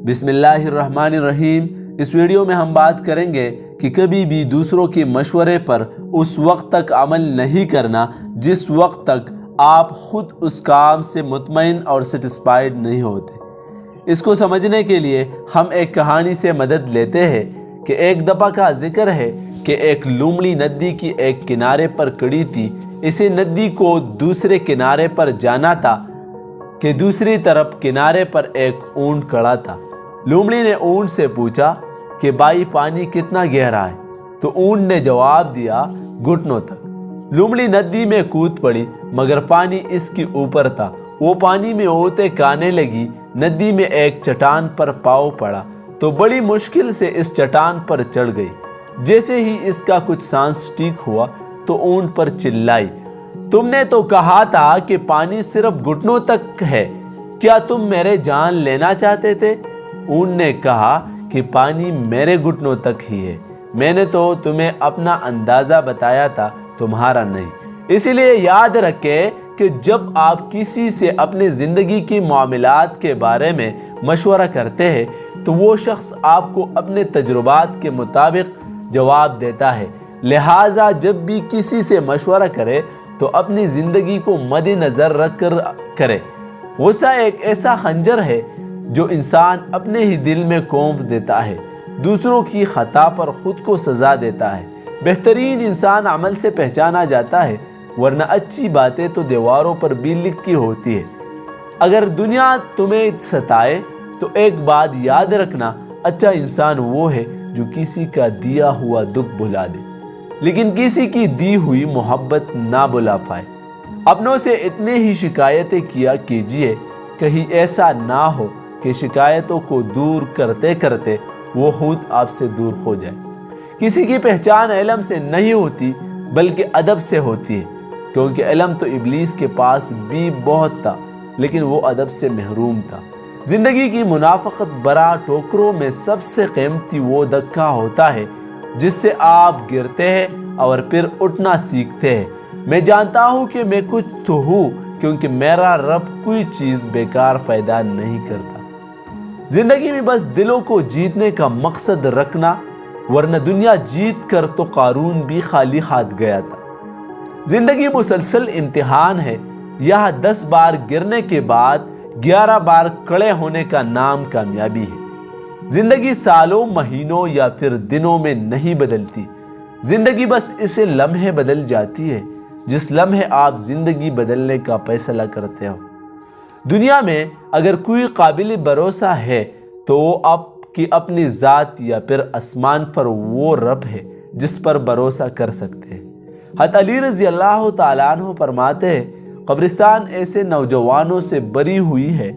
بسم اللہ الرحمن الرحیم۔ اس ویڈیو میں ہم بات کریں گے کہ کبھی بھی دوسروں کے مشورے پر اس وقت تک عمل نہیں کرنا جس وقت تک آپ خود اس کام سے مطمئن اور سیٹسفائیڈ نہیں ہوتے۔ اس کو سمجھنے کے لیے ہم ایک کہانی سے مدد لیتے ہیں کہ ایک دفعہ کا ذکر ہے کہ ایک لومڑی ندی کی ایک کنارے پر کھڑی تھی۔ اسے ندی کو دوسرے کنارے پر جانا تھا کہ دوسری طرف کنارے پر ایک اونٹ کھڑا تھا۔ لومڑی نے اونٹ سے پوچھا کہ بھائی پانی کتنا گہرا ہے؟ تو اونٹ نے جواب دیا گھٹنوں تک۔ لومڑی ندی میں کود پڑی مگر پانی اس کے اوپر تھا۔ وہ پانی میں ہوتے کہنے لگی۔ ندی میں ایک چٹان پر پاؤں پڑا تو بڑی مشکل سے اس چٹان پر چڑھ گئی۔ جیسے ہی اس کا کچھ سانس ٹھیک ہوا تو اونٹ پر چلائی، تم نے تو کہا تھا کہ پانی صرف گھٹنوں تک ہے، کیا تم میرے جان لینا چاہتے تھے؟ اونٹ نے کہا کہ پانی میرے گھٹنوں تک ہی ہے، میں نے تو تمہیں اپنا اندازہ بتایا تھا، تمہارا نہیں۔ اسی لیے یاد رکھیں کہ جب آپ کسی سے اپنی زندگی کی معاملات کے بارے میں مشورہ کرتے ہیں تو وہ شخص آپ کو اپنے تجربات کے مطابق جواب دیتا ہے۔ لہٰذا جب بھی کسی سے مشورہ کرے تو اپنی زندگی کو مد نظر رکھ کر کرے۔ غصہ ایک ایسا خنجر ہے جو انسان اپنے ہی دل میں کونپ دیتا ہے، دوسروں کی خطا پر خود کو سزا دیتا ہے۔ بہترین انسان عمل سے پہچانا جاتا ہے، ورنہ اچھی باتیں تو دیواروں پر بھی لکھی ہوتی ہے۔ اگر دنیا تمہیں ستائے تو ایک بات یاد رکھنا، اچھا انسان وہ ہے جو کسی کا دیا ہوا دکھ بھلا دے لیکن کسی کی دی ہوئی محبت نہ بھلا پائے۔ اپنوں سے اتنے ہی شکایتیں کیا کیجیے، کہیں ایسا نہ ہو کہ شکایتوں کو دور کرتے کرتے وہ خود آپ سے دور ہو جائے۔ کسی کی پہچان علم سے نہیں ہوتی بلکہ ادب سے ہوتی ہے، کیونکہ علم تو ابلیس کے پاس بھی بہت تھا لیکن وہ ادب سے محروم تھا۔ زندگی کی منافقت برا ٹوکروں میں سب سے قیمتی وہ دھکا ہوتا ہے جس سے آپ گرتے ہیں اور پھر اٹھنا سیکھتے ہیں۔ میں جانتا ہوں کہ میں کچھ تو ہوں کیونکہ میرا رب کوئی چیز بیکار پیدا نہیں کرتا۔ زندگی میں بس دلوں کو جیتنے کا مقصد رکھنا، ورنہ دنیا جیت کر تو قارون بھی خالی ہاتھ گیا تھا۔ زندگی مسلسل امتحان ہے، یہاں 10 بار گرنے کے بعد 11 بار کھڑے ہونے کا نام کامیابی ہے۔ زندگی سالوں، مہینوں یا پھر دنوں میں نہیں بدلتی، زندگی بس اسے لمحے بدل جاتی ہے جس لمحے آپ زندگی بدلنے کا فیصلہ کرتے ہو۔ دنیا میں اگر کوئی قابل بھروسہ ہے تو وہ آپ کی اپنی ذات یا پھر آسمان پر وہ رب ہے جس پر بھروسہ کر سکتے ہیں۔ حضرت علی رضی اللہ تعالیٰ عنہ فرماتے ہیں، قبرستان ایسے نوجوانوں سے بری ہوئی ہے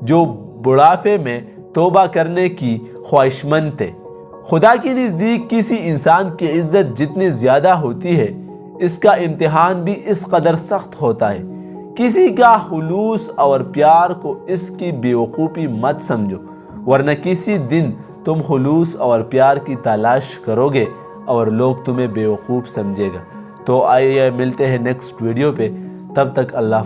جو بڑھاپے میں توبہ کرنے کی خواہشمند تھے۔ خدا کے نزدیک کسی انسان کی عزت جتنی زیادہ ہوتی ہے اس کا امتحان بھی اس قدر سخت ہوتا ہے۔ کسی کا خلوص اور پیار کو اس کی بیوقوفی مت سمجھو، ورنہ کسی دن تم خلوص اور پیار کی تلاش کرو گے اور لوگ تمہیں بیوقوف سمجھے گا۔ تو آئیے ملتے ہیں نیکسٹ ویڈیو پہ، تب تک اللہ